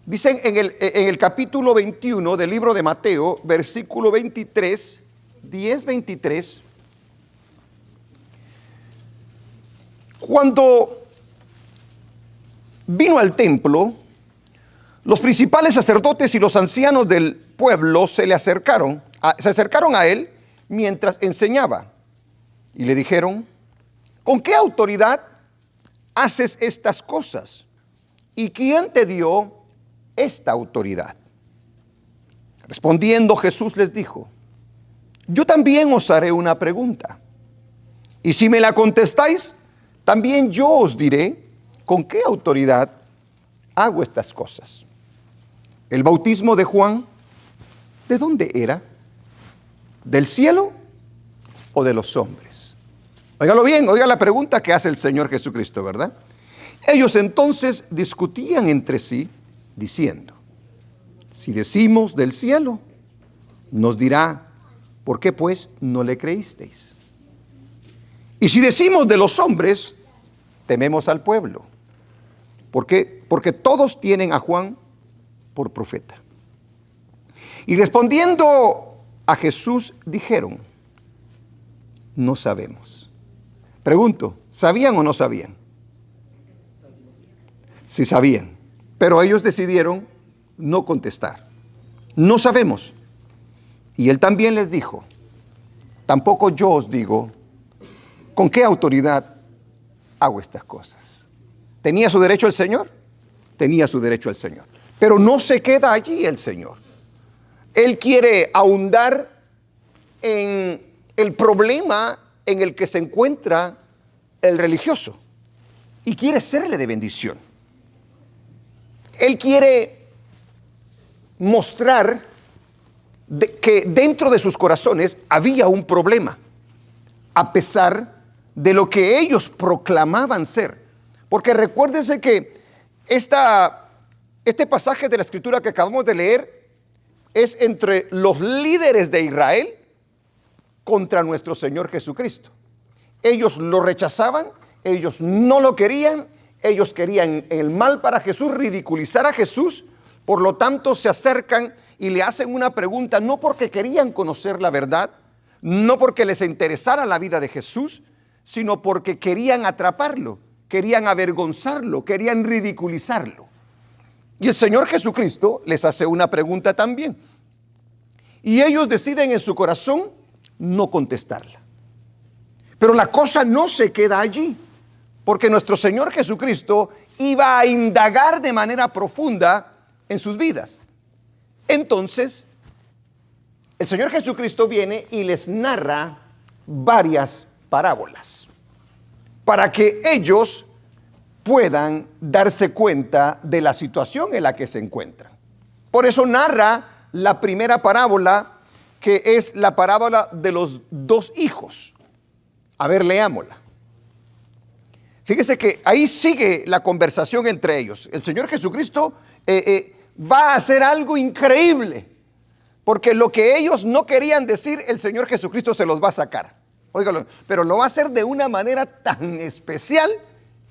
Dicen en el capítulo 21 del libro de Mateo, versículo 23, 10-23, cuando vino al templo, los principales sacerdotes y los ancianos del pueblo se acercaron a él mientras enseñaba y le dijeron: ¿con qué autoridad haces estas cosas? ¿Y quién te dio esta autoridad? Respondiendo Jesús les dijo: yo también os haré una pregunta, y si me la contestáis, también yo os diré con qué autoridad hago estas cosas. El bautismo de Juan, ¿de dónde era? ¿Del cielo o de los hombres? Óigalo bien, oiga la pregunta que hace el Señor Jesucristo, ¿verdad? Ellos entonces discutían entre sí, diciendo: si decimos del cielo, nos dirá, ¿por qué pues no le creísteis? Y si decimos de los hombres, tememos al pueblo. ¿Por qué? Porque todos tienen a Juan por profeta. Y respondiendo a Jesús dijeron: no sabemos. Pregunto, ¿sabían o no sabían? Sí sabían, pero ellos decidieron no contestar. No sabemos. Y él también les dijo: tampoco yo os digo con qué autoridad hago estas cosas. ¿Tenía su derecho el Señor? Tenía su derecho el Señor. Pero no se queda allí el Señor. Él quiere ahondar en el problema en el que se encuentra el religioso y quiere serle de bendición. Él quiere mostrar que dentro de sus corazones había un problema, a pesar de lo que ellos proclamaban ser. Porque recuérdense que este pasaje de la Escritura que acabamos de leer es entre los líderes de Israel contra nuestro Señor Jesucristo. Ellos lo rechazaban, ellos no lo querían, ellos querían el mal para Jesús, ridiculizar a Jesús. Por lo tanto, se acercan y le hacen una pregunta, no porque querían conocer la verdad, no porque les interesara la vida de Jesús, sino porque querían atraparlo, querían avergonzarlo, querían ridiculizarlo. Y el Señor Jesucristo les hace una pregunta también. Y ellos deciden en su corazón no contestarla. Pero la cosa no se queda allí, porque nuestro Señor Jesucristo iba a indagar de manera profunda en sus vidas. Entonces, el Señor Jesucristo viene y les narra varias parábolas para que ellos puedan darse cuenta de la situación en la que se encuentran. Por eso narra la primera parábola, que es la parábola de los dos hijos. A ver, leámosla. Fíjese que ahí sigue la conversación entre ellos. El Señor Jesucristo va a hacer algo increíble, porque lo que ellos no querían decir, el Señor Jesucristo se los va a sacar. Óigalo, pero lo va a hacer de una manera tan especial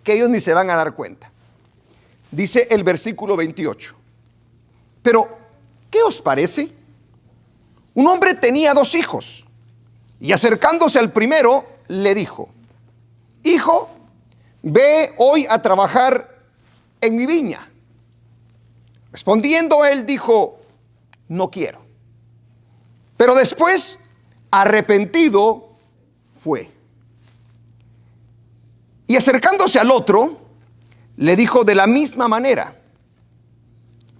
que ellos ni se van a dar cuenta. Dice el versículo 28. Pero, ¿qué os parece? Un hombre tenía 2 hijos, y acercándose al primero, le dijo: hijo, ve hoy a trabajar en mi viña. Respondiendo él dijo: no quiero. Pero después, arrepentido, fue. Y acercándose al otro, le dijo de la misma manera.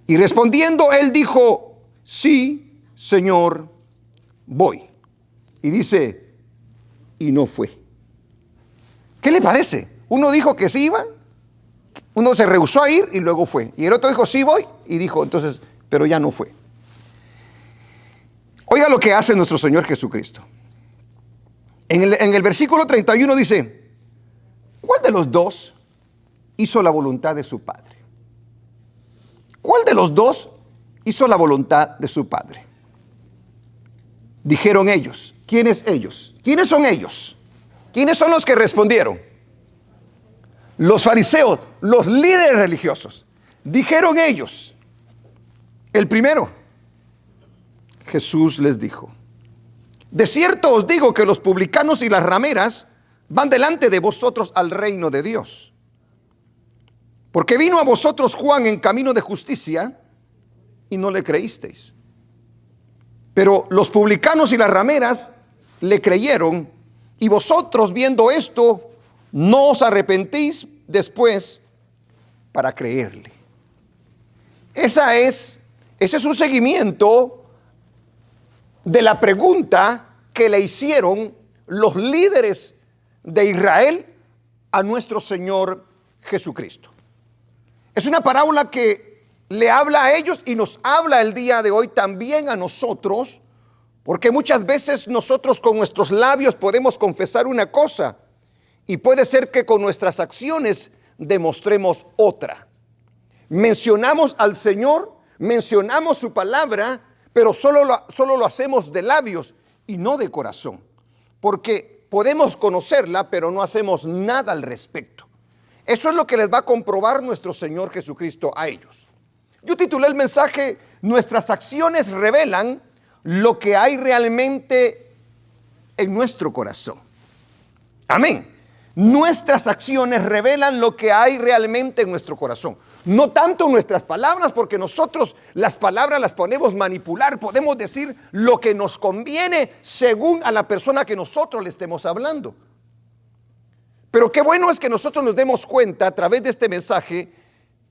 Y respondiendo él dijo: sí, Señor, voy. Y dice: y no fue. ¿Qué le parece? Uno dijo que sí iba, uno se rehusó a ir y luego fue. Y el otro dijo: sí voy, y dijo entonces, pero ya no fue. Oiga lo que hace nuestro Señor Jesucristo. En el versículo 31 dice: ¿cuál de los dos hizo la voluntad de su padre? ¿Cuál de los dos hizo la voluntad de su padre? Dijeron ellos. ¿Quiénes ellos? ¿Quiénes son ellos? ¿Quiénes son los que respondieron? Los fariseos, los líderes religiosos. Dijeron ellos: El primero, Jesús les dijo: de cierto os digo que los publicanos y las rameras van delante de vosotros al reino de Dios. Porque vino a vosotros Juan en camino de justicia y no le creísteis. Pero los publicanos y las rameras le creyeron, y vosotros, viendo esto, no os arrepentís después para creerle. Ese es un seguimiento de la pregunta que le hicieron los líderes de Israel a nuestro Señor Jesucristo. Es una parábola que le habla a ellos y nos habla el día de hoy también a nosotros, porque muchas veces nosotros con nuestros labios podemos confesar una cosa y puede ser que con nuestras acciones demostremos otra. Mencionamos al Señor, mencionamos su palabra, pero solo lo hacemos de labios y no de corazón, porque podemos conocerla, pero no hacemos nada al respecto. Eso es lo que les va a comprobar nuestro Señor Jesucristo a ellos. Yo titulé el mensaje: nuestras acciones revelan lo que hay realmente en nuestro corazón. Amén. Nuestras acciones revelan lo que hay realmente en nuestro corazón. No tanto nuestras palabras, porque nosotros las palabras las podemos manipular, podemos decir lo que nos conviene según a la persona que nosotros le estemos hablando. Pero qué bueno es que nosotros nos demos cuenta a través de este mensaje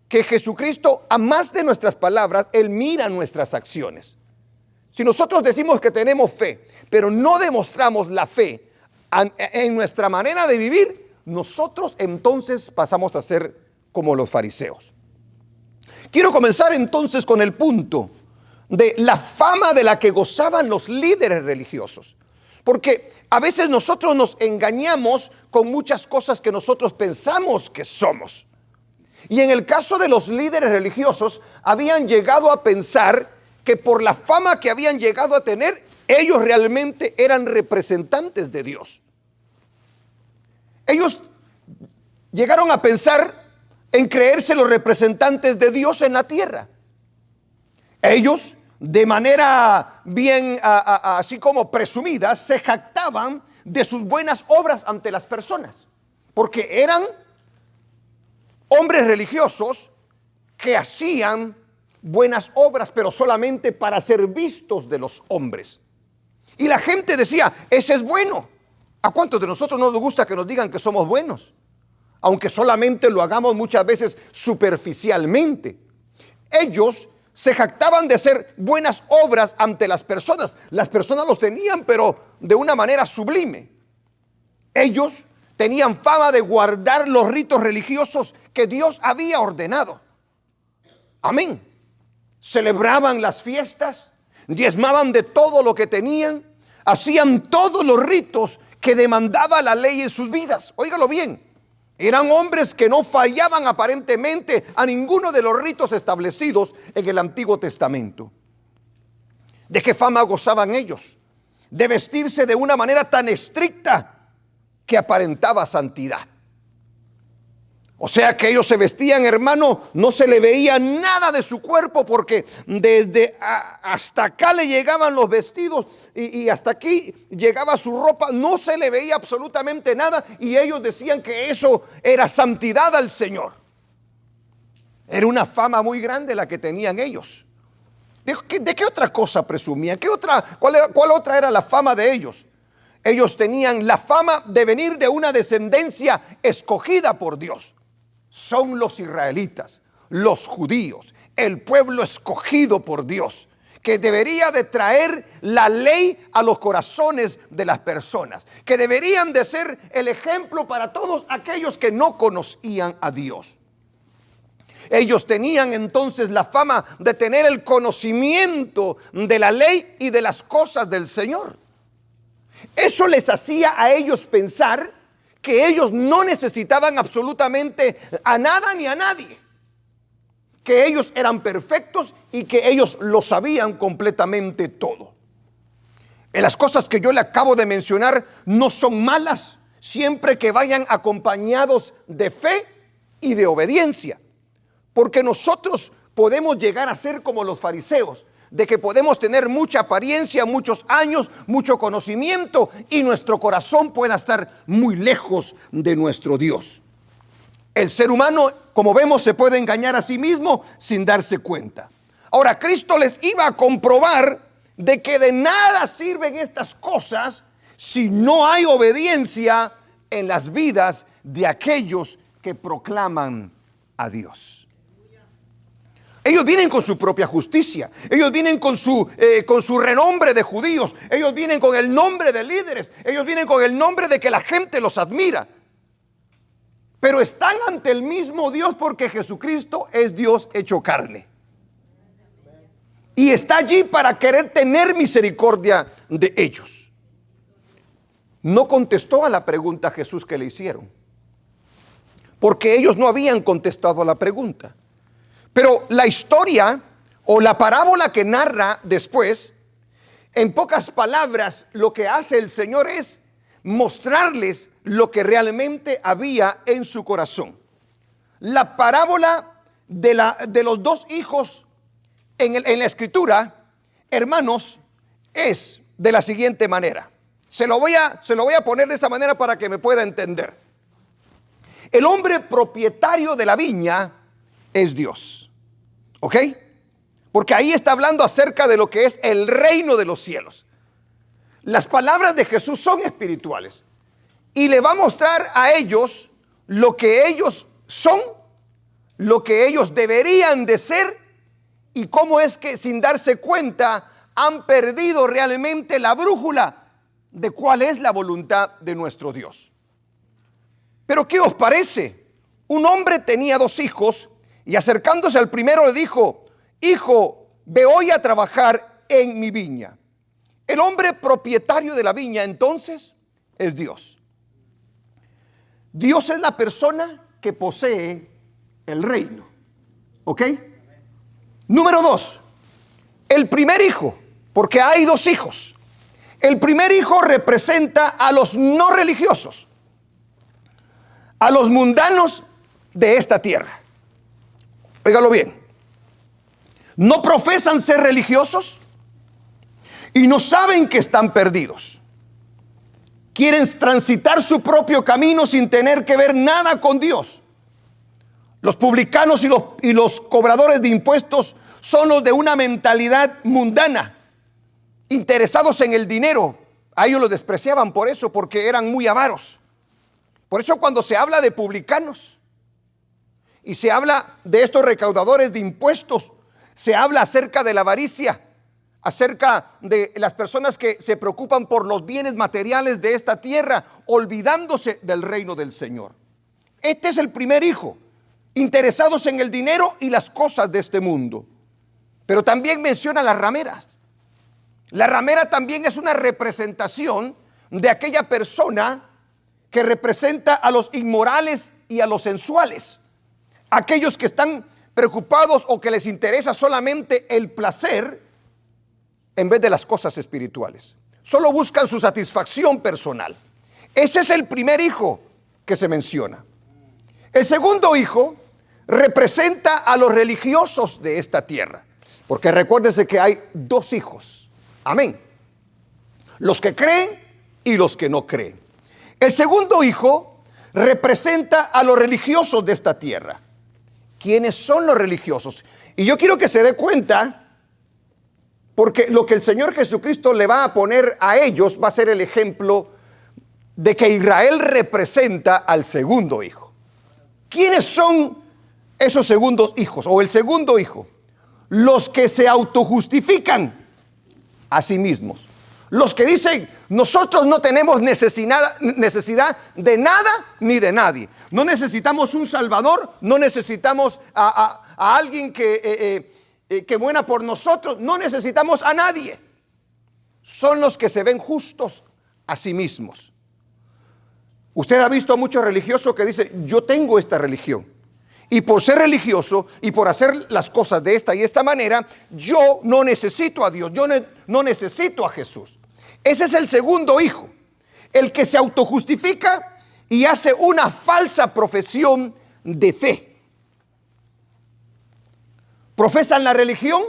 que Jesucristo, a más de nuestras palabras, Él mira nuestras acciones. Si nosotros decimos que tenemos fe, pero no demostramos la fe en nuestra manera de vivir, nosotros entonces pasamos a ser como los fariseos. Quiero comenzar entonces con el punto de la fama de la que gozaban los líderes religiosos. Porque a veces nosotros nos engañamos con muchas cosas que nosotros pensamos que somos. Y en el caso de los líderes religiosos, habían llegado a pensar que por la fama que habían llegado a tener, ellos realmente eran representantes de Dios. Ellos llegaron a pensar en creerse los representantes de Dios en la tierra. Ellos, de manera bien así como presumida, se jactaban de sus buenas obras ante las personas, porque eran hombres religiosos que hacían buenas obras, pero solamente para ser vistos de los hombres. Y la gente decía: ese es bueno. ¿A cuántos de nosotros no nos gusta que nos digan que somos buenos? Aunque solamente lo hagamos muchas veces superficialmente. Ellos se jactaban de hacer buenas obras ante las personas. Las personas los tenían, pero de una manera sublime. Ellos tenían fama de guardar los ritos religiosos que Dios había ordenado. Amén. Celebraban las fiestas, diezmaban de todo lo que tenían, hacían todos los ritos que demandaba la ley en sus vidas. Óigalo bien. Eran hombres que no fallaban aparentemente a ninguno de los ritos establecidos en el Antiguo Testamento. ¿De qué fama gozaban ellos? De vestirse de una manera tan estricta que aparentaba santidad. O sea que ellos se vestían, hermano, no se le veía nada de su cuerpo, porque desde hasta acá le llegaban los vestidos y hasta aquí llegaba su ropa, no se le veía absolutamente nada, y ellos decían que eso era santidad al Señor. Era una fama muy grande la que tenían ellos. ¿De qué otra cosa presumían? ¿Cuál otra era la fama de ellos? Ellos tenían la fama de venir de una descendencia escogida por Dios. Son los israelitas, los judíos, el pueblo escogido por Dios, que debería de traer la ley a los corazones de las personas, que deberían de ser el ejemplo para todos aquellos que no conocían a Dios. Ellos tenían entonces la fama de tener el conocimiento de la ley y de las cosas del Señor. Eso les hacía a ellos pensar que ellos no necesitaban absolutamente a nada ni a nadie, que ellos eran perfectos y que ellos lo sabían completamente todo. Las cosas que yo le acabo de mencionar no son malas, siempre que vayan acompañados de fe y de obediencia, porque nosotros podemos llegar a ser como los fariseos, de que podemos tener mucha apariencia, muchos años, mucho conocimiento y nuestro corazón pueda estar muy lejos de nuestro Dios. El ser humano, como vemos, se puede engañar a sí mismo sin darse cuenta. Ahora, Cristo les iba a comprobar de que de nada sirven estas cosas si no hay obediencia en las vidas de aquellos que proclaman a Dios. Ellos vienen con su propia justicia, ellos vienen con su renombre de judíos, ellos vienen con el nombre de líderes, ellos vienen con el nombre de que la gente los admira. Pero están ante el mismo Dios porque Jesucristo es Dios hecho carne. Y está allí para querer tener misericordia de ellos. No contestó a la pregunta Jesús que le hicieron, porque ellos no habían contestado a la pregunta. Pero la historia o la parábola que narra después, en pocas palabras, lo que hace el Señor es mostrarles lo que realmente había en su corazón. La parábola de los dos hijos en la escritura, hermanos, es de la siguiente manera. Se lo voy a poner de esa manera para que me pueda entender. El hombre propietario de la viña es Dios. ¿Ok? Porque ahí está hablando acerca de lo que es el reino de los cielos. Las palabras de Jesús son espirituales y le va a mostrar a ellos lo que ellos son, lo que ellos deberían de ser y cómo es que sin darse cuenta han perdido realmente la brújula de cuál es la voluntad de nuestro Dios. Pero ¿qué os parece? Un hombre tenía dos hijos y acercándose al primero le dijo: hijo, ve hoy a trabajar en mi viña. El hombre propietario de la viña entonces es Dios. Dios es la persona que posee el reino. ¿Ok? Número 2, el primer hijo, porque hay dos hijos. El primer hijo representa a los no religiosos, a los mundanos de esta tierra. Óigalo bien. No profesan ser religiosos y no saben que están perdidos. Quieren transitar su propio camino sin tener que ver nada con Dios. Los publicanos y los cobradores de impuestos son los de una mentalidad mundana, interesados en el dinero. A ellos los despreciaban por eso, porque eran muy avaros. Por eso cuando se habla de publicanos y se habla de estos recaudadores de impuestos, se habla acerca de la avaricia, acerca de las personas que se preocupan por los bienes materiales de esta tierra, olvidándose del reino del Señor. Este es el primer hijo, interesados en el dinero y las cosas de este mundo. Pero también menciona las rameras. La ramera también es una representación de aquella persona que representa a los inmorales y a los sensuales. Aquellos que están preocupados o que les interesa solamente el placer en vez de las cosas espirituales. Solo buscan su satisfacción personal. Ese es el primer hijo que se menciona. El segundo hijo representa a los religiosos de esta tierra. Porque recuérdense que hay dos hijos. Amén. Los que creen y los que no creen. El segundo hijo representa a los religiosos de esta tierra. ¿Quiénes son los religiosos? Y yo quiero que se dé cuenta, porque lo que el Señor Jesucristo le va a poner a ellos va a ser el ejemplo de que Israel representa al segundo hijo. ¿Quiénes son esos segundos hijos o el segundo hijo? Los que se autojustifican a sí mismos. Los que dicen: nosotros no tenemos necesidad de nada ni de nadie. No necesitamos un salvador, no necesitamos a alguien que muera por nosotros, no necesitamos a nadie. Son los que se ven justos a sí mismos. Usted ha visto a muchos religiosos que dicen: yo tengo esta religión, y por ser religioso y por hacer las cosas de esta y esta manera, yo no necesito a Dios, yo no necesito a Jesús. Ese es el segundo hijo, el que se autojustifica y hace una falsa profesión de fe. profesan la religión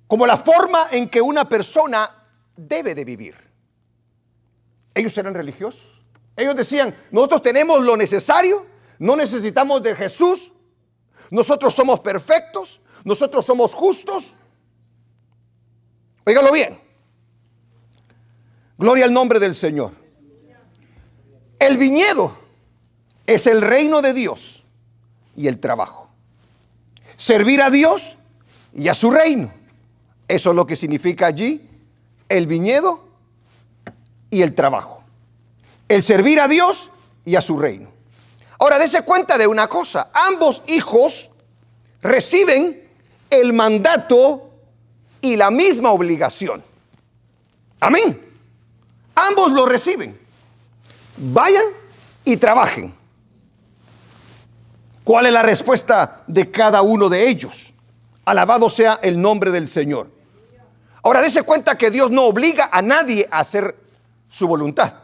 como la forma en que una persona debe de vivir. Ellos eran religiosos. Ellos decían, nosotros tenemos lo necesario, no necesitamos de Jesús, nosotros somos perfectos, nosotros somos justos. Óigalo bien. Gloria al nombre del Señor. El viñedo es el reino de Dios y el trabajo. Servir a Dios y a su reino. Eso es lo que significa allí el viñedo y el trabajo. El servir a Dios y a su reino. Ahora, dése cuenta de una cosa. Ambos hijos reciben el mandato y la misma obligación. Amén. Ambos lo reciben. Vayan y trabajen. ¿Cuál es la respuesta de cada uno de ellos? Alabado sea el nombre del Señor. Ahora, dése cuenta que Dios no obliga a nadie a hacer su voluntad.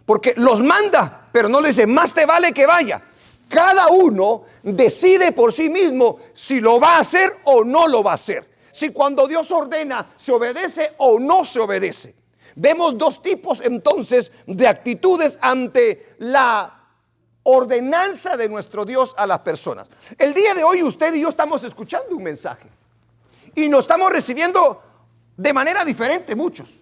Porque los manda, pero no les dice, más te vale que vaya. Cada uno decide por sí mismo si lo va a hacer o no lo va a hacer. Si cuando Dios ordena se obedece o no se obedece. Vemos dos tipos entonces de actitudes ante la ordenanza de nuestro Dios a las personas. El día de hoy usted y yo estamos escuchando un mensaje y nos estamos recibiendo de manera diferente muchos.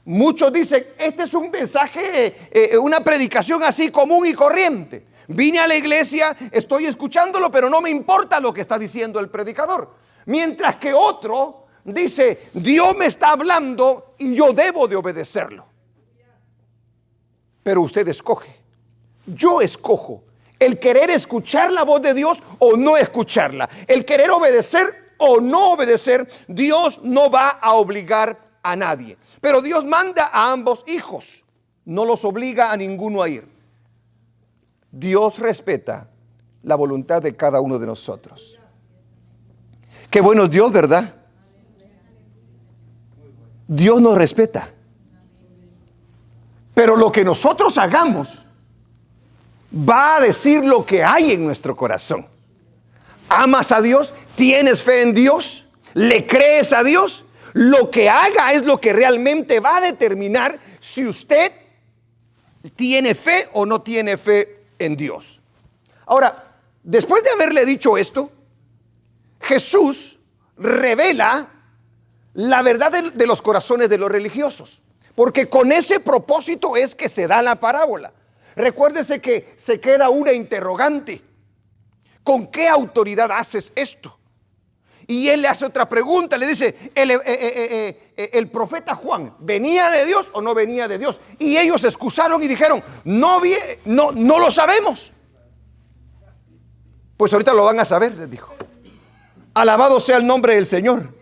Muchos dicen, este es un mensaje, una predicación así común y corriente. Vine a la iglesia, estoy escuchándolo, pero no me importa lo que está diciendo el predicador. Mientras que otro dice, Dios me está hablando y yo debo de obedecerlo. Pero usted escoge. Yo escojo el querer escuchar la voz de Dios o no escucharla. El querer obedecer o no obedecer. Dios no va a obligar a nadie. Pero Dios manda a ambos hijos. No los obliga a ninguno a ir. Dios respeta la voluntad de cada uno de nosotros. Qué bueno es Dios, ¿verdad? Dios nos respeta. Pero lo que nosotros hagamos va a decir lo que hay en nuestro corazón. ¿Amas a Dios? ¿Tienes fe en Dios? ¿Le crees a Dios? Lo que haga es lo que realmente va a determinar si usted tiene fe o no tiene fe en Dios. Ahora, después de haberle dicho esto, Jesús revela la verdad de los corazones de los religiosos, porque con ese propósito es que se da la parábola. Recuérdese que se queda una interrogante. ¿Con qué autoridad haces esto? Y él le hace otra pregunta, le dice, el profeta Juan, ¿venía de Dios o no venía de Dios? Y ellos se excusaron y dijeron, no lo sabemos. Pues ahorita lo van a saber, les dijo. Alabado sea el nombre del Señor.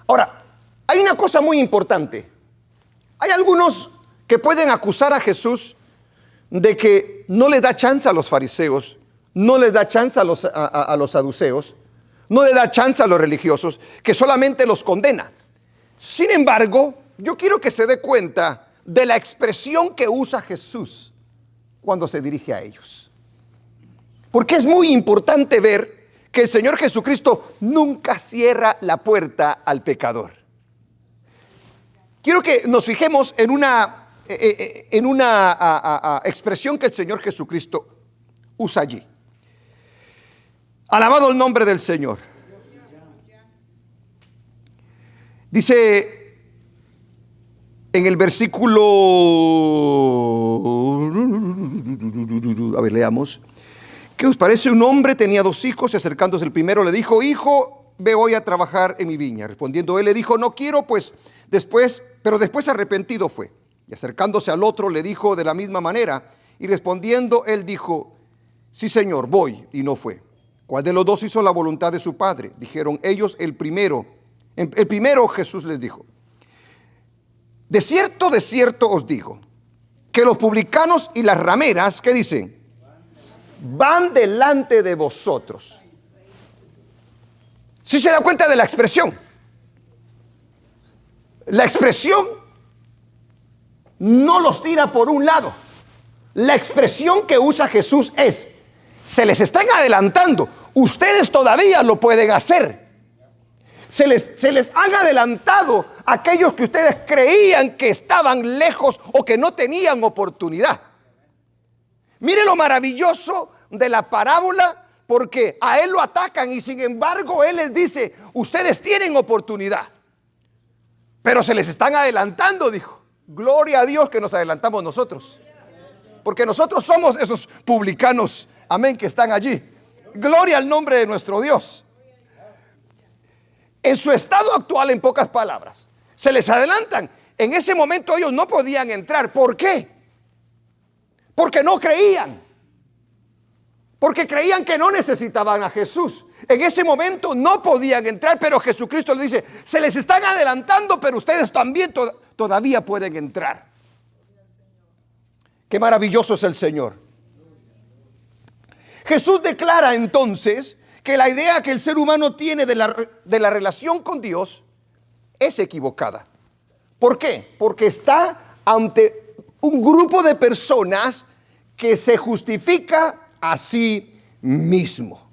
Ahora, hay una cosa muy importante. Hay algunos que pueden acusar a Jesús de que no le da chance a los fariseos, no les da chance a los saduceos, no le da chance a los religiosos, que solamente los condena. Sin embargo, yo quiero que se dé cuenta de la expresión que usa Jesús cuando se dirige a ellos. Porque es muy importante ver que el Señor Jesucristo nunca cierra la puerta al pecador. Quiero que nos fijemos en una expresión que el Señor Jesucristo usa allí. Alabado el nombre del Señor. Dice en el versículo, a ver, leamos. ¿Qué os parece? Un hombre tenía 2 hijos y acercándose el primero le dijo, hijo, ve hoy a trabajar en mi viña. Respondiendo él le dijo, no quiero, pero después arrepentido fue. Y acercándose al otro le dijo de la misma manera. Y respondiendo él dijo, sí Señor, voy. Y no fue. ¿Cuál de los 2 hizo la voluntad de su padre? Dijeron ellos, el primero. El primero. Jesús les dijo, de cierto os digo, que los publicanos y las rameras, ¿qué dicen? Van delante de vosotros. ¿Sí se da cuenta de la expresión? La expresión no los tira por un lado. La expresión que usa Jesús es, se les están adelantando. Ustedes todavía lo pueden hacer. Se les han adelantado aquellos que ustedes creían que estaban lejos o que no tenían oportunidad. Mire lo maravilloso de la parábola, porque a él lo atacan y sin embargo él les dice: ustedes tienen oportunidad, pero se les están adelantando, dijo. Gloria a Dios que nos adelantamos nosotros, porque nosotros somos esos publicanos, amén, que están allí. Gloria al nombre de nuestro Dios. En su estado actual, en pocas palabras, se les adelantan. En ese momento ellos no podían entrar. ¿Por qué? Porque no creían. Porque creían que no necesitaban a Jesús. En ese momento no podían entrar, pero Jesucristo les dice: se les están adelantando, pero ustedes también todavía pueden entrar. Qué maravilloso es el Señor. Jesús declara entonces que la idea que el ser humano tiene de la relación con Dios es equivocada. ¿Por qué? Porque está ante un grupo de personas que se justifica a sí mismo.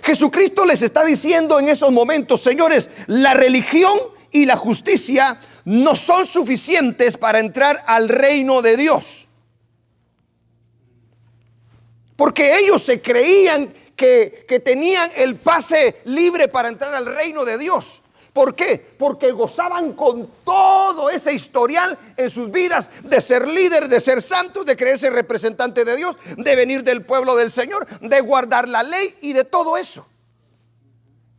Jesucristo les está diciendo en esos momentos: señores, la religión y la justicia no son suficientes para entrar al reino de Dios. Porque ellos se creían que tenían el pase libre para entrar al reino de Dios. ¿Por qué? Porque gozaban con todo ese historial en sus vidas de ser líder, de ser santos, de creerse representante de Dios, de venir del pueblo del Señor, de guardar la ley y de todo eso.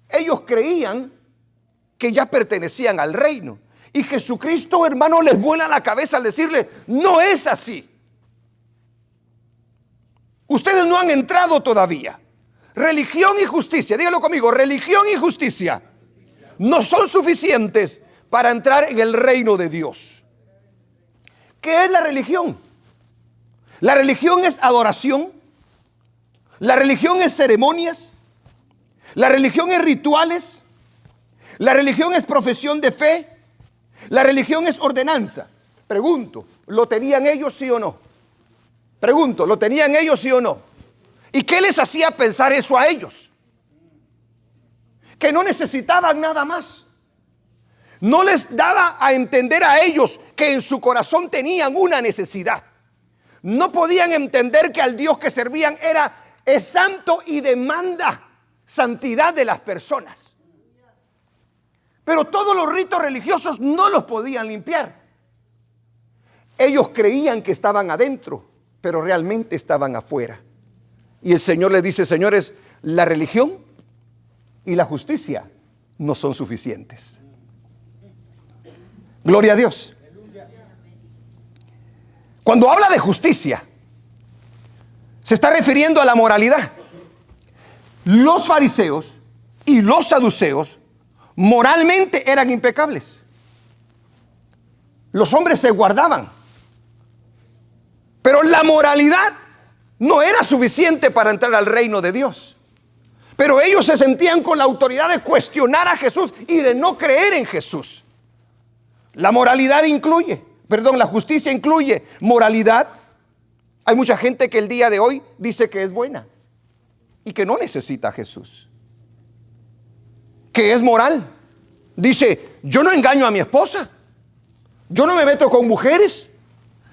Ellos creían que ya pertenecían al reino. Y Jesucristo, hermano, les vuela la cabeza al decirle: no es así. Ustedes no han entrado todavía. Religión y justicia, dígalo conmigo, religión y justicia no son suficientes para entrar en el reino de Dios. ¿Qué es la religión? La religión es adoración. La religión es ceremonias. La religión es rituales. La religión es profesión de fe. La religión es ordenanza. Pregunto, ¿lo tenían ellos, sí o no? Pregunto, ¿lo tenían ellos, sí o no? ¿Y qué les hacía pensar eso a ellos? Que no necesitaban nada más. No les daba a entender a ellos que en su corazón tenían una necesidad. No podían entender que al Dios que servían es santo y demanda santidad de las personas. Pero todos los ritos religiosos no los podían limpiar. Ellos creían que estaban adentro, pero realmente estaban afuera. Y el Señor les dice: señores, la religión y la justicia no son suficientes. Gloria a Dios. Cuando habla de justicia, se está refiriendo a la moralidad. Los fariseos y los saduceos moralmente eran impecables. Los hombres se guardaban, pero la moralidad no era suficiente para entrar al reino de Dios. Pero ellos se sentían con la autoridad de cuestionar a Jesús y de no creer en Jesús. La justicia incluye moralidad. Hay mucha gente que el día de hoy dice que es buena y que no necesita a Jesús, que es moral. Dice: yo no engaño a mi esposa, yo no me meto con mujeres,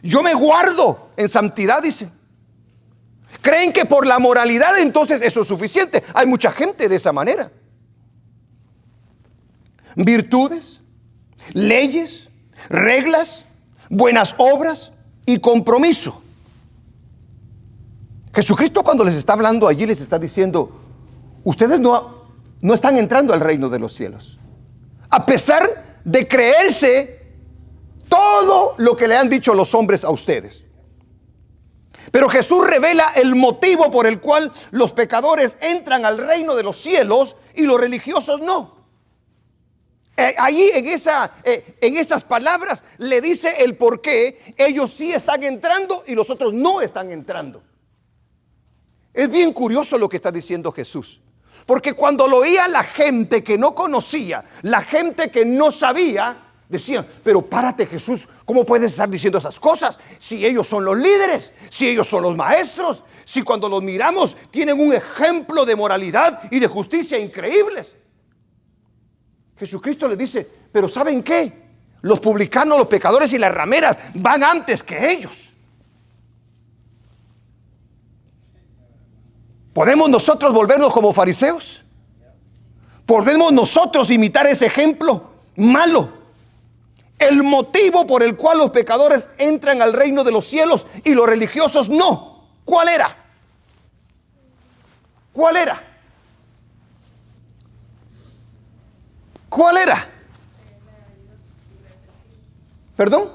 yo me guardo en santidad, dice. Creen que por la moralidad entonces eso es suficiente. Hay mucha gente de esa manera. Virtudes, leyes, reglas, buenas obras y compromiso. Jesucristo, cuando les está hablando allí, les está diciendo: ustedes no están entrando al reino de los cielos, a pesar de creerse todo lo que le han dicho los hombres a ustedes. Pero Jesús revela el motivo por el cual los pecadores entran al reino de los cielos y los religiosos no. Allí en esas palabras le dice el por qué ellos sí están entrando y los otros no están entrando. Es bien curioso lo que está diciendo Jesús, porque cuando lo oía la gente que no conocía, la gente que no sabía, Decían, pero párate, Jesús, ¿cómo puedes estar diciendo esas cosas? Si ellos son los líderes, si ellos son los maestros, si cuando los miramos tienen un ejemplo de moralidad y de justicia increíbles. Jesucristo les dice, pero ¿saben qué? Los publicanos, los pecadores y las rameras van antes que ellos. ¿Podemos nosotros volvernos como fariseos? ¿Podemos nosotros imitar ese ejemplo malo? El motivo por el cual los pecadores entran al reino de los cielos y los religiosos no. ¿Cuál era? ¿Cuál era? ¿Cuál era? ¿Perdón?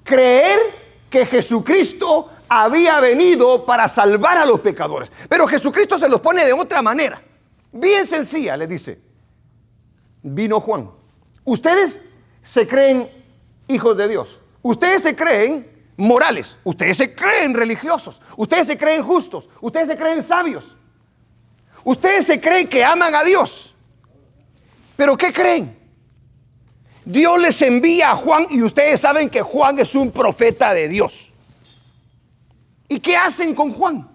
Creer que Jesucristo había venido para salvar a los pecadores. Pero Jesucristo se los pone de otra manera. Bien sencilla, les dice. Vino Juan. Ustedes se creen hijos de Dios. Ustedes se creen morales. Ustedes se creen religiosos. Ustedes se creen justos. Ustedes se creen sabios. Ustedes se creen que aman a Dios. ¿Pero qué creen? Dios les envía a Juan y ustedes saben que Juan es un profeta de Dios. ¿Y qué hacen con Juan?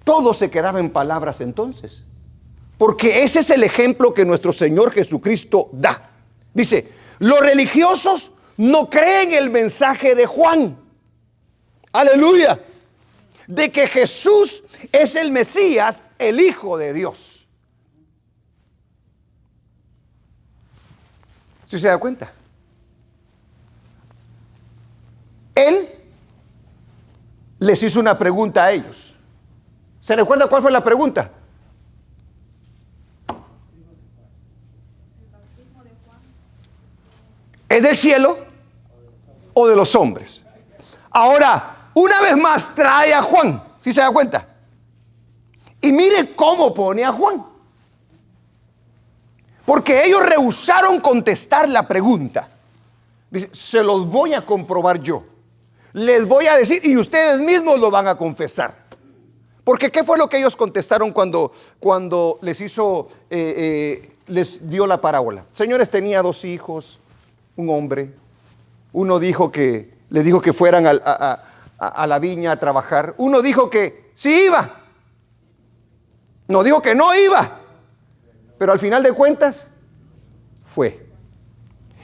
Todo se quedaba en palabras entonces. Porque ese es el ejemplo que nuestro Señor Jesucristo da. Dice, los religiosos no creen el mensaje de Juan. Aleluya. De que Jesús es el Mesías, el Hijo de Dios. ¿Sí se da cuenta? Él les hizo una pregunta a ellos. ¿Se recuerda cuál fue la pregunta? ¿Es del cielo o de los hombres? Ahora, una vez más trae a Juan. ¿Sí se da cuenta? Y mire cómo pone a Juan. Porque ellos rehusaron contestar la pregunta. Dice, se los voy a comprobar yo. Les voy a decir y ustedes mismos lo van a confesar. Porque ¿qué fue lo que ellos contestaron cuando les hizo, les dio la parábola? Señores, tenía 2 hijos, un hombre. Uno dijo que, les dijo que fueran a la viña a trabajar. Uno dijo que sí iba. No dijo que no iba. Pero al final de cuentas, fue.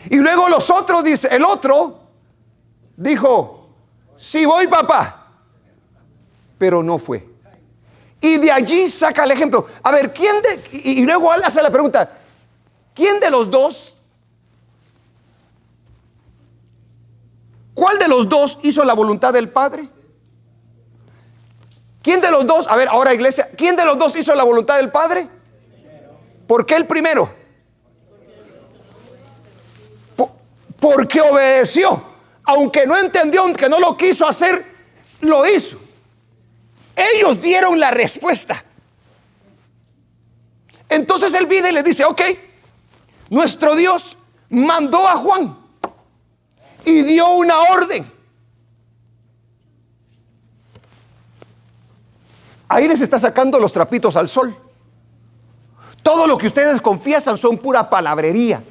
Y luego los otros, dice, el otro dijo, sí voy, papá. Pero no fue. Y de allí saca el ejemplo. A ver, y luego él hace la pregunta, ¿quién de los dos? ¿Cuál de los dos hizo la voluntad del Padre? ¿Quién de los dos? A ver, ahora iglesia, ¿quién de los dos hizo la voluntad del Padre? ¿Por qué el primero? Porque obedeció. Aunque no entendió, aunque no lo quiso hacer, lo hizo. Ellos dieron la respuesta. Entonces él viene y le dice, ok, nuestro Dios mandó a Juan y dio una orden. Ahí les está sacando los trapitos al sol. Todo lo que ustedes confiesan son pura palabrería.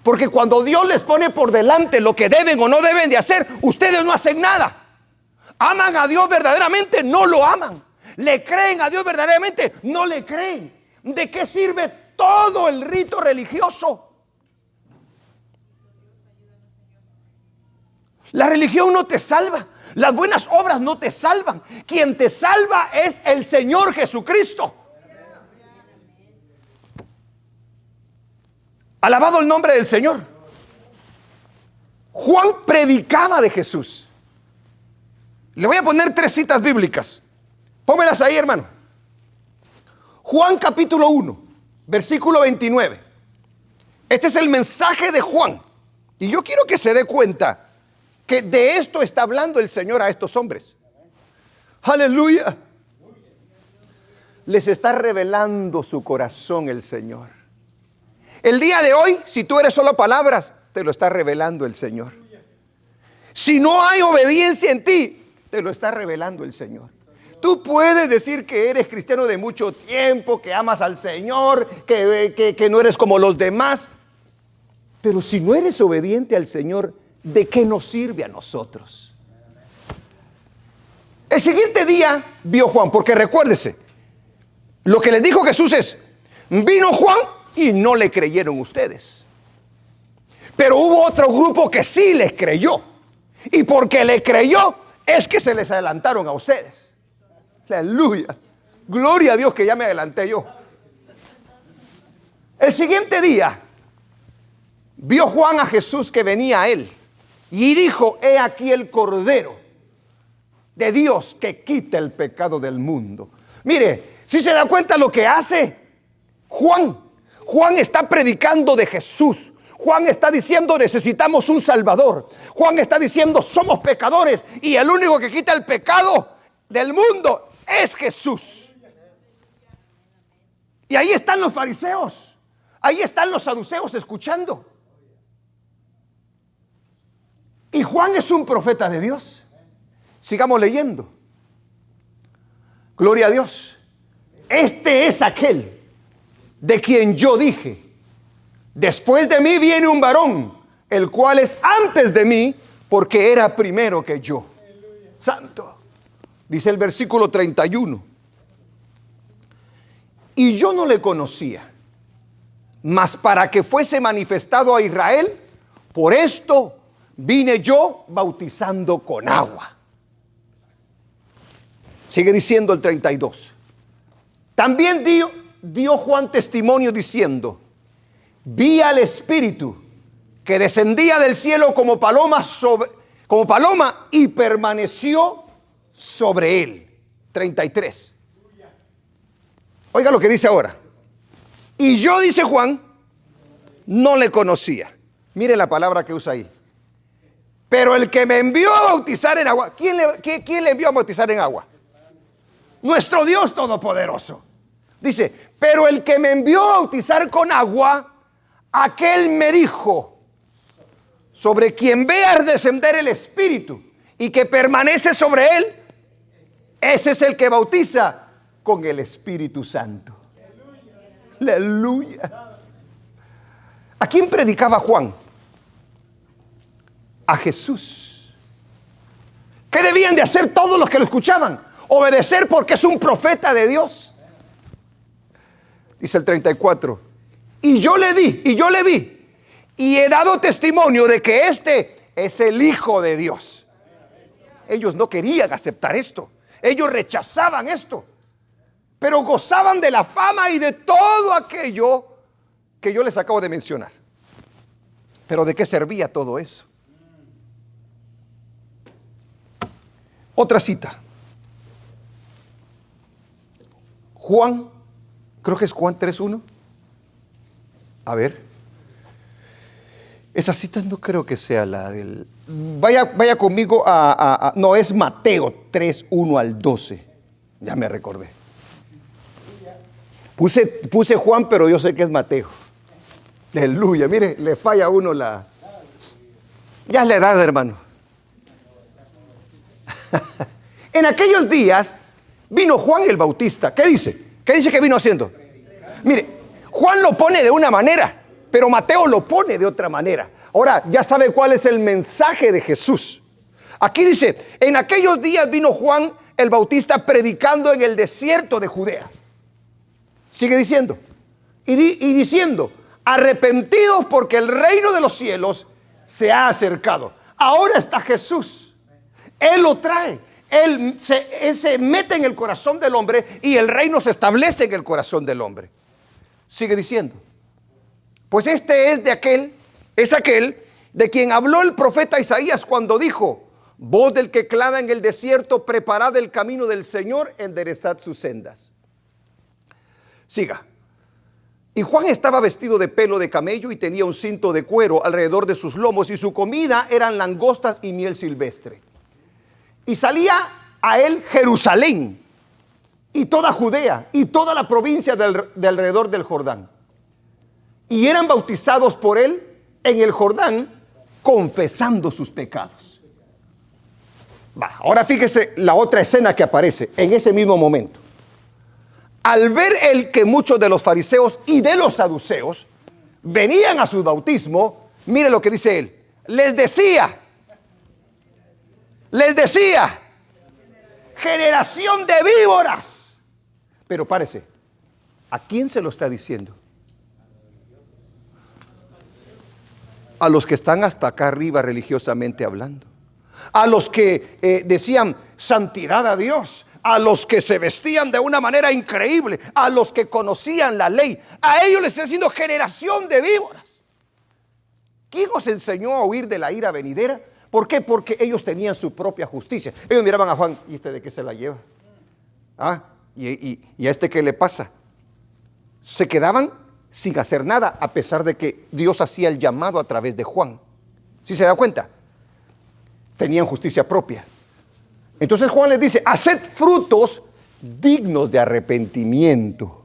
Porque cuando Dios les pone por delante lo que deben o no deben de hacer, ustedes no hacen nada. ¿Aman a Dios verdaderamente? No lo aman. ¿Le creen a Dios verdaderamente? No le creen. ¿De qué sirve todo el rito religioso? La religión no te salva. Las buenas obras no te salvan. Quien te salva es el Señor Jesucristo. Alabado el nombre del Señor. Juan predicaba de Jesús. Le voy a poner 3 citas bíblicas. Pónmelas ahí, hermano. Juan capítulo 1, versículo 29. Este es el mensaje de Juan. Y yo quiero que se dé cuenta que de esto está hablando el Señor a estos hombres. Aleluya. Les está revelando su corazón el Señor. El día de hoy, si tú eres solo palabras, te lo está revelando el Señor. Si no hay obediencia en ti, te lo está revelando el Señor. tú puedes decir que eres cristiano de mucho tiempo, que amas al Señor, que no eres como los demás, pero si no eres obediente al Señor, ¿de qué nos sirve a nosotros? El siguiente día vio Juan, porque recuérdese, lo que les dijo Jesús es, vino Juan y no le creyeron ustedes. Pero hubo otro grupo que sí les creyó. Y porque le creyó, es que se les adelantaron a ustedes. Aleluya. Gloria a Dios que ya me adelanté yo. El siguiente día, vio Juan a Jesús que venía a él. Y dijo, he aquí el Cordero de Dios que quita el pecado del mundo. Mire, si se da cuenta lo que hace Juan. Juan está predicando de Jesús. Juan está diciendo necesitamos un Salvador. Juan está diciendo somos pecadores y el único que quita el pecado del mundo es Jesús. Y ahí están los fariseos, ahí están los saduceos escuchando. Y Juan es un profeta de Dios. Sigamos leyendo. Gloria a Dios. Este es aquel de quien yo dije, después de mí viene un varón, el cual es antes de mí, porque era primero que yo. Santo. Dice el versículo 31. Y yo no le conocía, mas para que fuese manifestado a Israel, por esto vine yo bautizando con agua. Sigue diciendo el 32. También dio Juan testimonio diciendo, vi al Espíritu que descendía del cielo como paloma y permaneció sobre él. 33. Oiga lo que dice ahora. Y yo, dice Juan, no le conocía. Mire la palabra que usa ahí. Pero el que me envió a bautizar en agua. ¿Quién le envió a bautizar en agua? Nuestro Dios Todopoderoso. Dice, pero el que me envió a bautizar con agua, aquel me dijo, sobre quien veas descender el Espíritu y que permanece sobre él, ese es el que bautiza con el Espíritu Santo. Aleluya. ¿A quién predicaba Juan? A Jesús. ¿Qué debían de hacer todos los que lo escuchaban? Obedecer porque es un profeta de Dios. Dice el 34. Y yo le vi, y he dado testimonio de que este es el Hijo de Dios. Ellos no querían aceptar esto. Ellos rechazaban esto. Pero gozaban de la fama y de todo aquello que yo les acabo de mencionar. Pero ¿de qué servía todo eso? Otra cita. Juan, creo que es Juan 3:1. A ver. Esa cita no creo que sea la del... Vaya conmigo no, es Mateo 3:1 al 12. Ya me recordé. Puse Juan, pero yo sé que es Mateo. Aleluya. Mire, le falla a uno la... Ya es la edad, hermano. En aquellos días vino Juan el Bautista. ¿Qué dice? ¿Qué dice que vino haciendo? Mire, Juan lo pone de una manera, pero Mateo lo pone de otra manera. Ahora, ya sabe cuál es el mensaje de Jesús. Aquí dice, en aquellos días vino Juan el Bautista predicando en el desierto de Judea. Sigue diciendo. Y diciendo, arrepentidos porque el reino de los cielos se ha acercado. Ahora está Jesús. Él lo trae. Él se mete en el corazón del hombre y el reino se establece en el corazón del hombre. Sigue diciendo. Pues este es aquel de quien habló el profeta Isaías cuando dijo, voz del que clama en el desierto, preparad el camino del Señor, enderezad sus sendas. Siga. Y Juan estaba vestido de pelo de camello y tenía un cinto de cuero alrededor de sus lomos y su comida eran langostas y miel silvestre. Y salía a él Jerusalén y toda Judea y toda la provincia de alrededor del Jordán. Y eran bautizados por él en el Jordán, confesando sus pecados. Ahora fíjese la otra escena que aparece en ese mismo momento. Al ver el que muchos de los fariseos y de los saduceos venían a su bautismo, mire lo que dice él. Les decía, generación de víboras. Pero párese, ¿a quién se lo está diciendo? A los que están hasta acá arriba religiosamente hablando. A los que decían santidad a Dios. A los que se vestían de una manera increíble. A los que conocían la ley. A ellos les está diciendo generación de víboras. ¿Quién os enseñó a huir de la ira venidera? ¿Por qué? Porque ellos tenían su propia justicia. Ellos miraban a Juan, ¿y este de qué se la lleva? ¿Y a este qué le pasa? Se quedaban sin hacer nada, a pesar de que Dios hacía el llamado a través de Juan. ¿Sí se da cuenta? Tenían justicia propia. Entonces Juan les dice, haced frutos dignos de arrepentimiento.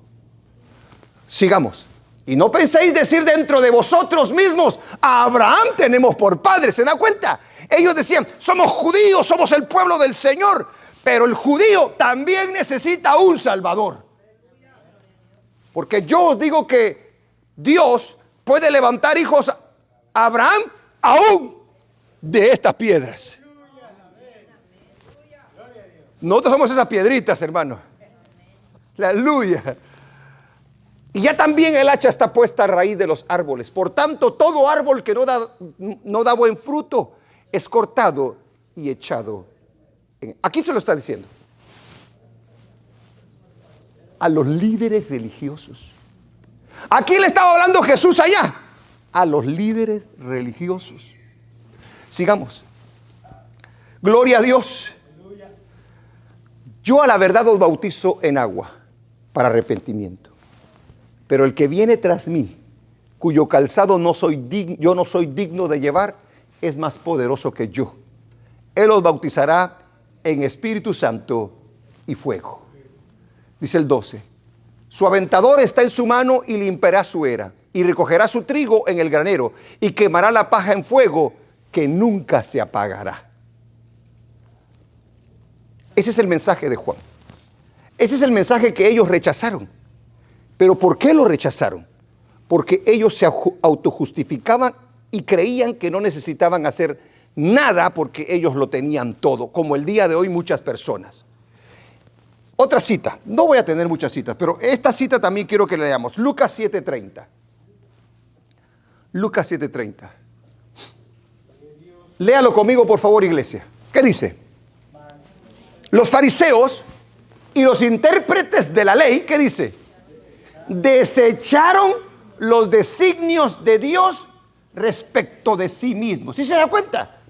Sigamos. Y no penséis decir dentro de vosotros mismos, a Abraham tenemos por padre. ¿Se da cuenta? Ellos decían, somos judíos, somos el pueblo del Señor. Pero el judío también necesita un Salvador. Porque yo os digo que Dios puede levantar hijos a Abraham aún de estas piedras. Nosotros somos esas piedritas, hermano. Aleluya. Y ya también el hacha está puesta a raíz de los árboles. Por tanto, todo árbol que no da buen fruto es cortado y echado. Aquí se lo está diciendo. A los líderes religiosos. Aquí le estaba hablando Jesús allá. A los líderes religiosos. Sigamos. Gloria a Dios. Yo a la verdad os bautizo en agua para arrepentimiento. Pero el que viene tras mí, cuyo calzado yo no soy digno de llevar, es más poderoso que yo. Él os bautizará en Espíritu Santo y fuego. Dice el 12, su aventador está en su mano y limpiará su era, y recogerá su trigo en el granero, y quemará la paja en fuego, que nunca se apagará. Ese es el mensaje de Juan. Ese es el mensaje que ellos rechazaron. ¿Pero por qué lo rechazaron? Porque ellos se autojustificaban y creían que no necesitaban hacer nada porque ellos lo tenían todo, como el día de hoy muchas personas. Otra cita, no voy a tener muchas citas, pero esta cita también quiero que leamos. Lucas 7:30. Lucas 7:30. Léalo conmigo, por favor, iglesia. ¿Qué dice? Los fariseos y los intérpretes de la ley, ¿qué dice? Desecharon los designios de Dios respecto de sí mismos. ¿Sí se da cuenta?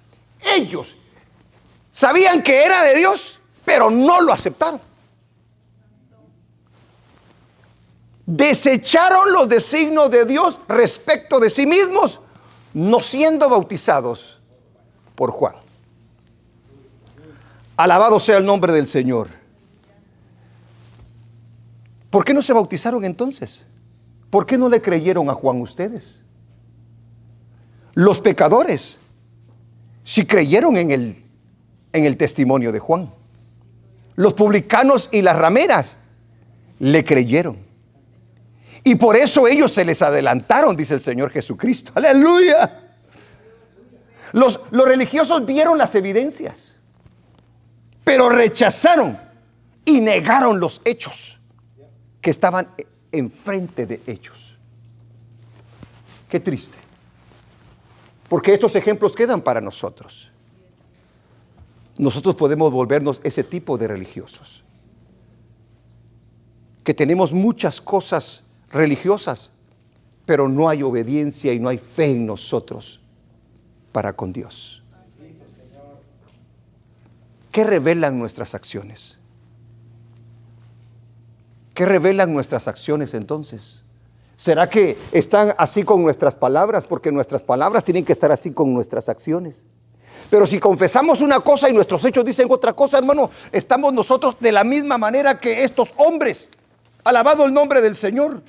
Ellos sabían que era de Dios, pero no lo aceptaron. Desecharon los designios de Dios respecto de sí mismos, no siendo bautizados por Juan. Alabado sea el nombre del Señor. ¿Por qué no se bautizaron entonces? ¿Por qué no le creyeron a Juan ustedes? Los pecadores sí creyeron en el testimonio de Juan. Los publicanos y las rameras le creyeron. Y por eso ellos se les adelantaron, dice el Señor Jesucristo. ¡Aleluya! Los religiosos vieron las evidencias, pero rechazaron y negaron los hechos que estaban enfrente de ellos. Qué triste. Porque estos ejemplos quedan para nosotros. Nosotros podemos volvernos ese tipo de religiosos. Que tenemos muchas cosas religiosas, pero no hay obediencia y no hay fe en nosotros para con Dios. ¿Qué revelan nuestras acciones? ¿Qué revelan nuestras acciones entonces? ¿Será que están así con nuestras palabras? Porque nuestras palabras tienen que estar así con nuestras acciones. Pero si confesamos una cosa y nuestros hechos dicen otra cosa, hermano, estamos nosotros de la misma manera que estos hombres. Alabado el nombre del Señor.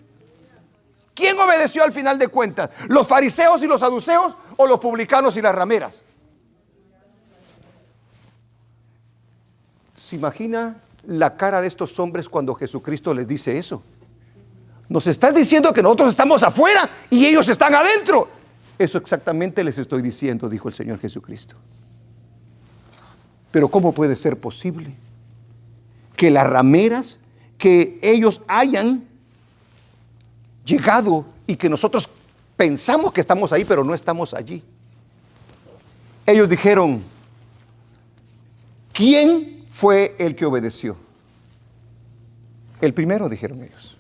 ¿Quién obedeció al final de cuentas? ¿Los fariseos y los saduceos o los publicanos y las rameras? ¿Se imagina la cara de estos hombres cuando Jesucristo les dice eso? Nos estás diciendo que nosotros estamos afuera y ellos están adentro. Eso exactamente les estoy diciendo, dijo el Señor Jesucristo. Pero ¿cómo puede ser posible que las rameras, que ellos hayan llegado y que nosotros pensamos que estamos ahí, pero no estamos allí? Ellos dijeron, ¿quién fue el que obedeció? El primero, dijeron ellos.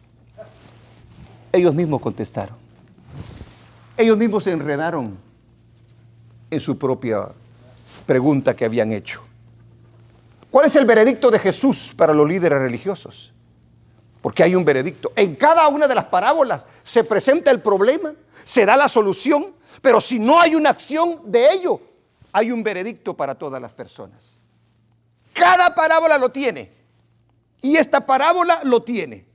Ellos mismos contestaron. Ellos mismos se enredaron en su propia pregunta que habían hecho. ¿Cuál es el veredicto de Jesús para los líderes religiosos? Porque hay un veredicto. En cada una de las parábolas se presenta el problema, se da la solución, pero si no hay una acción de ello, hay un veredicto para todas las personas. Cada parábola lo tiene. Y esta parábola lo tiene.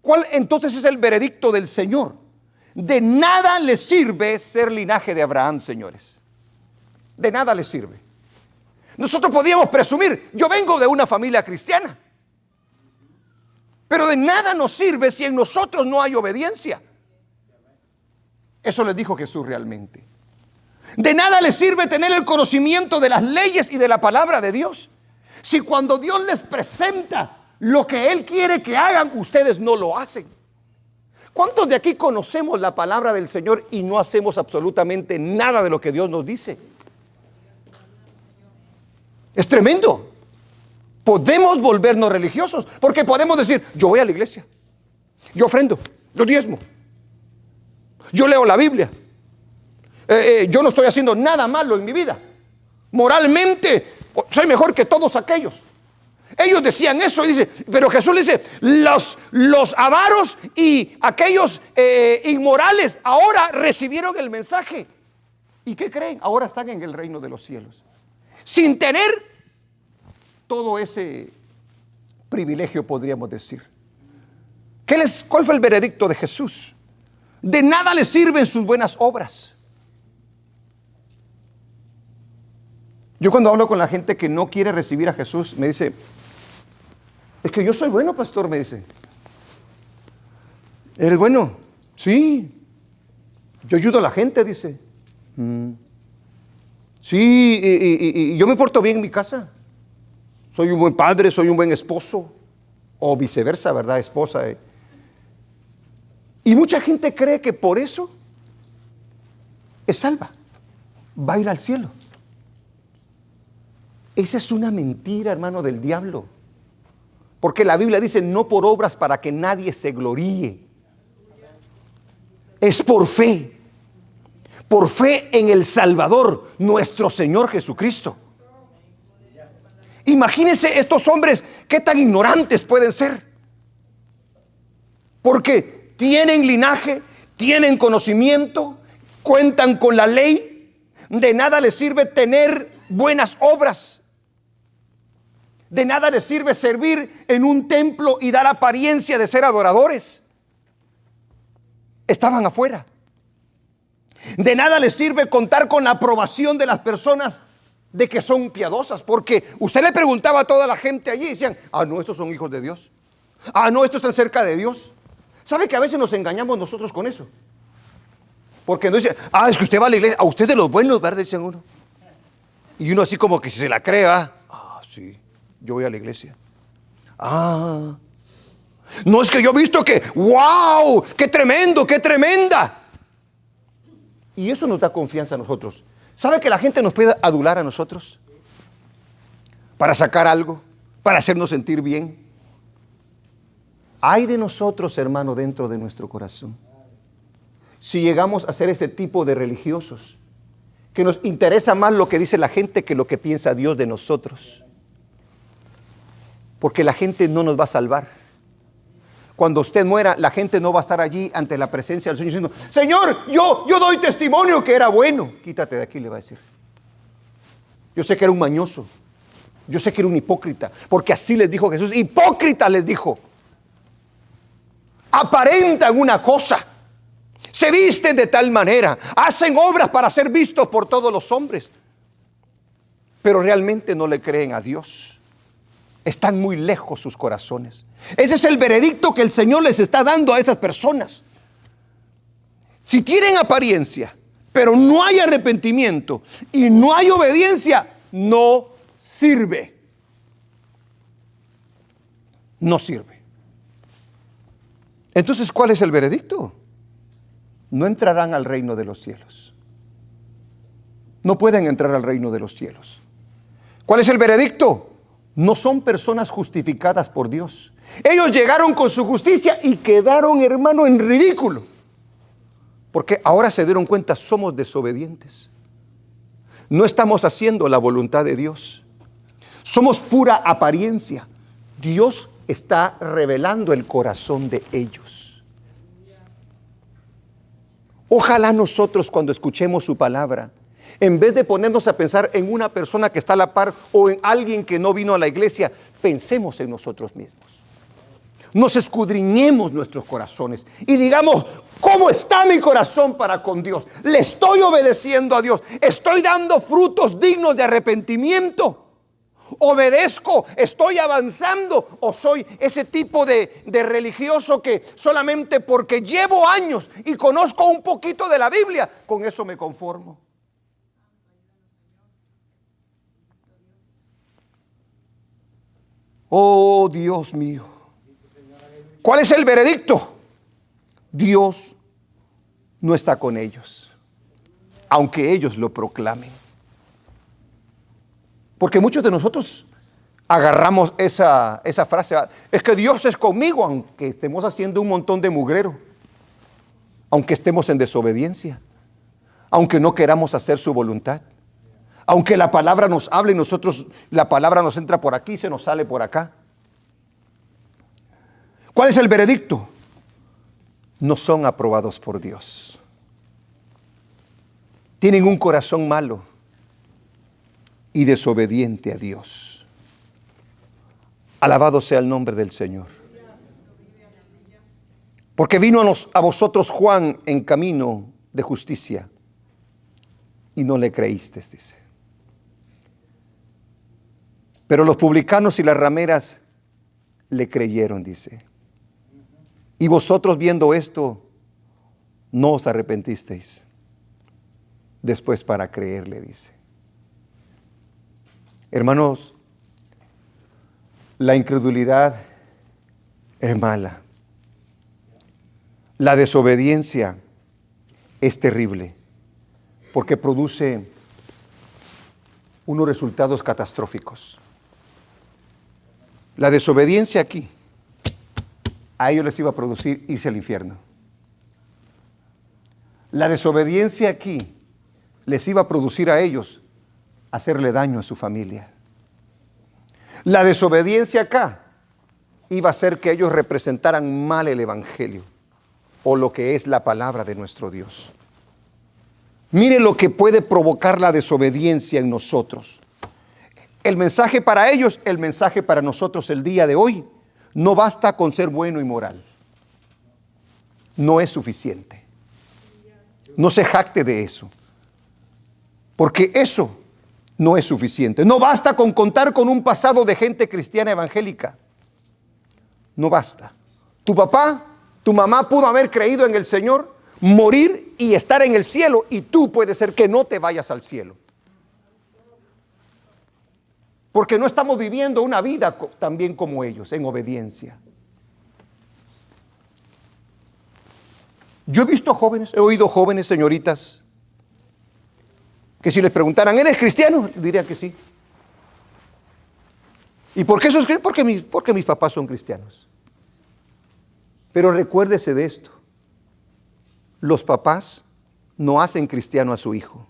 ¿Cuál entonces es el veredicto del Señor? De nada les sirve ser linaje de Abraham, señores. De nada les sirve. Nosotros podíamos presumir, yo vengo de una familia cristiana. Pero de nada nos sirve si en nosotros no hay obediencia. Eso les dijo Jesús realmente. De nada les sirve tener el conocimiento de las leyes y de la palabra de Dios, si cuando Dios les presenta lo que Él quiere que hagan, ustedes no lo hacen. ¿Cuántos de aquí conocemos la palabra del Señor y no hacemos absolutamente nada de lo que Dios nos dice? Es tremendo. Podemos volvernos religiosos porque podemos decir, yo voy a la iglesia, yo ofrendo, yo diezmo, yo leo la Biblia, yo no estoy haciendo nada malo en mi vida, moralmente soy mejor que todos aquellos. Ellos decían eso y dice, pero Jesús le dice, los avaros y aquellos inmorales ahora recibieron el mensaje. ¿Y qué creen? Ahora están en el reino de los cielos, sin tener todo ese privilegio, podríamos decir. ¿Cuál fue el veredicto de Jesús? De nada les sirven sus buenas obras. Yo cuando hablo con la gente que no quiere recibir a Jesús, me dice, es que yo soy bueno, pastor, me dice. ¿Eres bueno? Sí. Yo ayudo a la gente, dice. Sí, y yo me porto bien en mi casa. Soy un buen padre, soy un buen esposo. O viceversa, ¿verdad? Esposa. Y mucha gente cree que por eso es salva. Va a ir al cielo. Esa es una mentira, hermano, del diablo. Porque la Biblia dice, no por obras para que nadie se gloríe. Es por fe. Por fe en el Salvador, nuestro Señor Jesucristo. Imagínense estos hombres, qué tan ignorantes pueden ser. Porque tienen linaje, tienen conocimiento, cuentan con la ley. De nada les sirve tener buenas obras. De nada les sirve servir en un templo y dar apariencia de ser adoradores. Estaban afuera. De nada les sirve contar con la aprobación de las personas de que son piadosas, porque usted le preguntaba a toda la gente allí y decían, no, estos son hijos de Dios. No, estos están cerca de Dios. ¿Sabe que a veces nos engañamos nosotros con eso? Porque nos dicen, es que usted va a la iglesia, a usted de los buenos, ¿verdad? Dicen uno. Y uno así como que si se la cree, sí, yo voy a la iglesia. No, es que yo he visto que, wow, qué tremendo, qué tremenda. Y eso nos da confianza a nosotros. ¿Sabe que la gente nos puede adular a nosotros? Para sacar algo, para hacernos sentir bien. Hay de nosotros, hermano, dentro de nuestro corazón, si llegamos a ser este tipo de religiosos, que nos interesa más lo que dice la gente que lo que piensa Dios de nosotros. Porque la gente no nos va a salvar. Cuando usted muera, la gente no va a estar allí ante la presencia del Señor diciendo, Señor, yo doy testimonio que era bueno. Quítate de aquí, le va a decir. Yo sé que era un mañoso. Yo sé que era un hipócrita. Porque así les dijo Jesús. Hipócrita les dijo. Aparentan una cosa. Se visten de tal manera. Hacen obras para ser vistos por todos los hombres. Pero realmente no le creen a Dios. Están muy lejos sus corazones. Ese es el veredicto que el Señor les está dando a esas personas. Si tienen apariencia, pero no hay arrepentimiento y no hay obediencia, no sirve. No sirve. Entonces, ¿cuál es el veredicto? No entrarán al reino de los cielos. No pueden entrar al reino de los cielos. ¿Cuál es el veredicto? No son personas justificadas por Dios. Ellos llegaron con su justicia y quedaron, hermano, en ridículo. Porque ahora se dieron cuenta, somos desobedientes. No estamos haciendo la voluntad de Dios. Somos pura apariencia. Dios está revelando el corazón de ellos. Ojalá nosotros, cuando escuchemos su palabra, en vez de ponernos a pensar en una persona que está a la par o en alguien que no vino a la iglesia, pensemos en nosotros mismos. Nos escudriñemos nuestros corazones y digamos, ¿cómo está mi corazón para con Dios? ¿Le estoy obedeciendo a Dios? ¿Estoy dando frutos dignos de arrepentimiento? ¿Obedezco? ¿Estoy avanzando? ¿O soy ese tipo de religioso que solamente porque llevo años y conozco un poquito de la Biblia, con eso me conformo? Oh, Dios mío. ¿Cuál es el veredicto? Dios no está con ellos, aunque ellos lo proclamen. Porque muchos de nosotros agarramos esa frase, es que Dios es conmigo, aunque estemos haciendo un montón de mugrero, aunque estemos en desobediencia, aunque no queramos hacer su voluntad, aunque la palabra nos hable y nosotros, la palabra nos entra por aquí y se nos sale por acá. ¿Cuál es el veredicto? No son aprobados por Dios. Tienen un corazón malo y desobediente a Dios. Alabado sea el nombre del Señor. Porque vino a vosotros Juan en camino de justicia y no le creísteis, dice. Pero los publicanos y las rameras le creyeron, dice. Y vosotros viendo esto, no os arrepentisteis después para creerle, dice. Hermanos, la incredulidad es mala. La desobediencia es terrible porque produce unos resultados catastróficos. La desobediencia aquí, a ellos les iba a producir irse al infierno. La desobediencia aquí les iba a producir a ellos hacerle daño a su familia. La desobediencia acá iba a hacer que ellos representaran mal el evangelio o lo que es la palabra de nuestro Dios. Mire lo que puede provocar la desobediencia en nosotros. El mensaje para ellos, el mensaje para nosotros el día de hoy, no basta con ser bueno y moral. No es suficiente. No se jacte de eso. Porque eso no es suficiente. No basta con contar con un pasado de gente cristiana evangélica. No basta. Tu papá, tu mamá pudo haber creído en el Señor, morir y estar en el cielo, y tú puede ser que no te vayas al cielo. Porque no estamos viviendo una vida también como ellos, en obediencia. Yo he visto jóvenes, he oído jóvenes, señoritas, que si les preguntaran, ¿eres cristiano? Dirían que sí. ¿Y por qué sos cristiano? Porque mis papás son cristianos. Pero recuérdese de esto. Los papás no hacen cristiano a su hijo,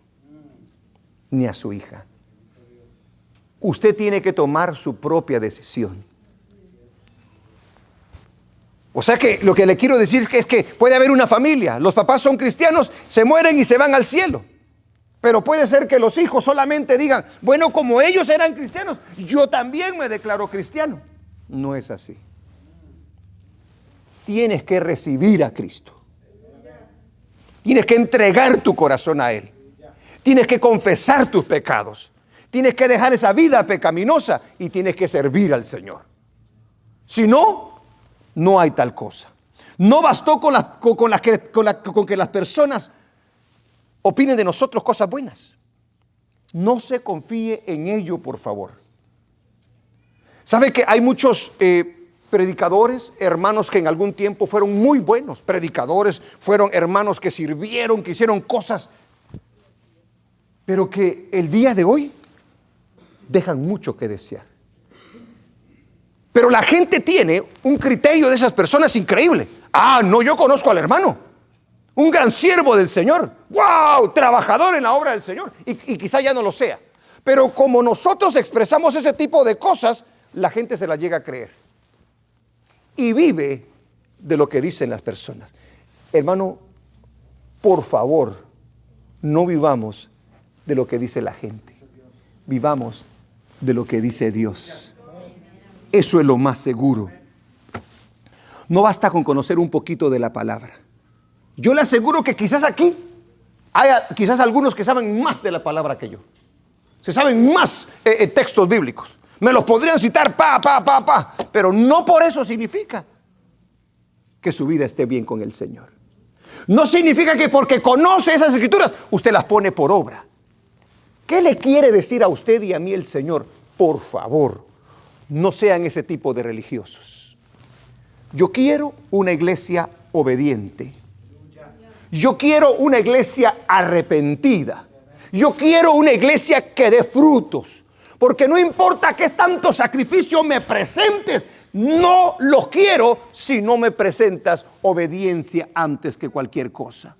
ni a su hija. Usted tiene que tomar su propia decisión. O sea que lo que le quiero decir es que puede haber una familia, los papás son cristianos, se mueren y se van al cielo. Pero puede ser que los hijos solamente digan, bueno, como ellos eran cristianos, yo también me declaro cristiano. No es así. Tienes que recibir a Cristo. Tienes que entregar tu corazón a Él. Tienes que confesar tus pecados. Tienes que dejar esa vida pecaminosa y tienes que servir al Señor. Si no, no hay tal cosa. No bastó con que las personas opinen de nosotros cosas buenas. No se confíe en ello, por favor. ¿Sabe que hay muchos predicadores, hermanos que en algún tiempo fueron muy buenos predicadores, fueron hermanos que sirvieron, que hicieron cosas, pero que el día de hoy dejan mucho que desear? Pero la gente tiene un criterio de esas personas increíble. Ah, no, yo conozco al hermano, un gran siervo del Señor, wow, trabajador en la obra del Señor, y quizá ya no lo sea. Pero como nosotros expresamos ese tipo de cosas, la gente se las llega a creer y vive de lo que dicen las personas. Hermano, por favor, no vivamos de lo que dice la gente, vivamos de lo que dice Dios. Eso es lo más seguro. No basta con conocer un poquito de la palabra. Yo le aseguro que quizás aquí haya quizás algunos que saben más de la palabra que yo. Se saben más textos bíblicos. Me los podrían citar pero no por eso significa que su vida esté bien con el Señor. No significa que porque conoce esas escrituras, usted las pone por obra. ¿Qué le quiere decir a usted y a mí el Señor? Por favor, no sean ese tipo de religiosos. Yo quiero una iglesia obediente. Yo quiero una iglesia arrepentida. Yo quiero una iglesia que dé frutos. Porque no importa qué tanto sacrificio me presentes, no lo quiero si no me presentas obediencia antes que cualquier cosa.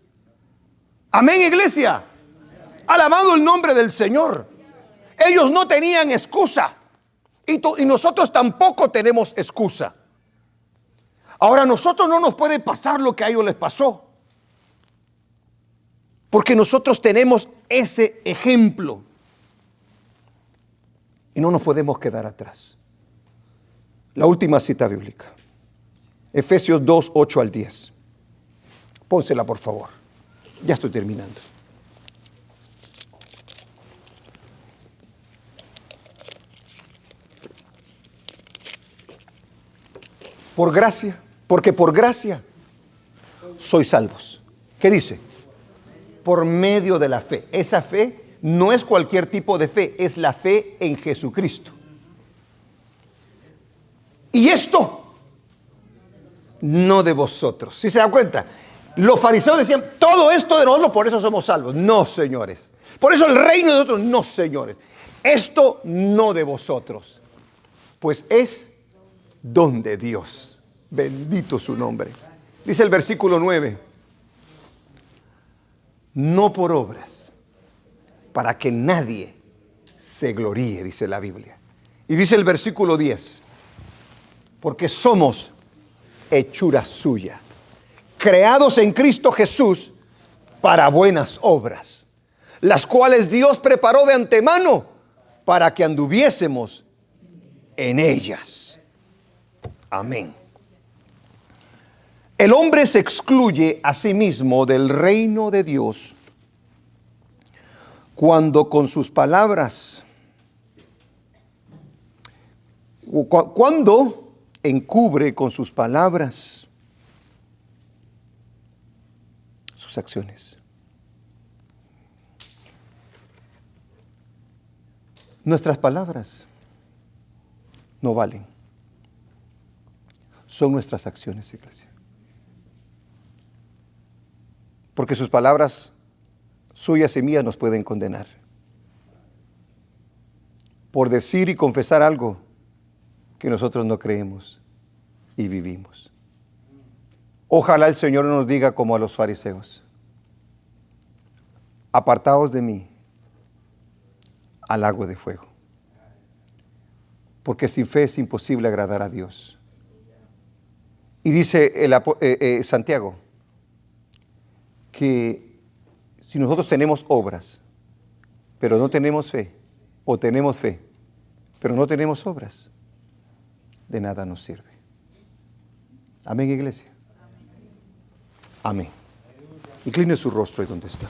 Amén, iglesia. Alabado el nombre del Señor. Ellos no tenían excusa y nosotros tampoco tenemos excusa. Ahora, a nosotros no nos puede pasar lo que a ellos les pasó, porque nosotros tenemos ese ejemplo y no nos podemos quedar atrás. La última cita bíblica, Efesios 2, 8 al 10. Pónsela, por favor. Ya estoy terminando. Por gracia, porque por gracia sois salvos. ¿Qué dice? Por medio de la fe. Esa fe no es cualquier tipo de fe, es la fe en Jesucristo. Y esto no de vosotros. ¿Sí se dan cuenta? Los fariseos decían, todo esto de nosotros, por eso somos salvos. No, señores. Por eso el reino de nosotros, no, señores. Esto no de vosotros, pues es don de Dios. Bendito su nombre. Dice el versículo 9, no por obras, para que nadie se gloríe, dice la Biblia. Y dice el versículo 10, porque somos hechura suya, creados en Cristo Jesús para buenas obras, las cuales Dios preparó de antemano para que anduviésemos en ellas. Amén. El hombre se excluye a sí mismo del reino de Dios cuando con sus palabras, cuando encubre con sus palabras sus acciones. Nuestras palabras no valen. Son nuestras acciones, iglesia. Porque sus palabras suyas y mías nos pueden condenar por decir y confesar algo que nosotros no creemos y vivimos. Ojalá el Señor nos diga como a los fariseos: apartaos de mí al lago de fuego, porque sin fe es imposible agradar a Dios. Y dice Santiago que si nosotros tenemos obras, pero no tenemos fe, o tenemos fe, pero no tenemos obras, de nada nos sirve. Amén, iglesia. Amén. Incline su rostro ahí donde está.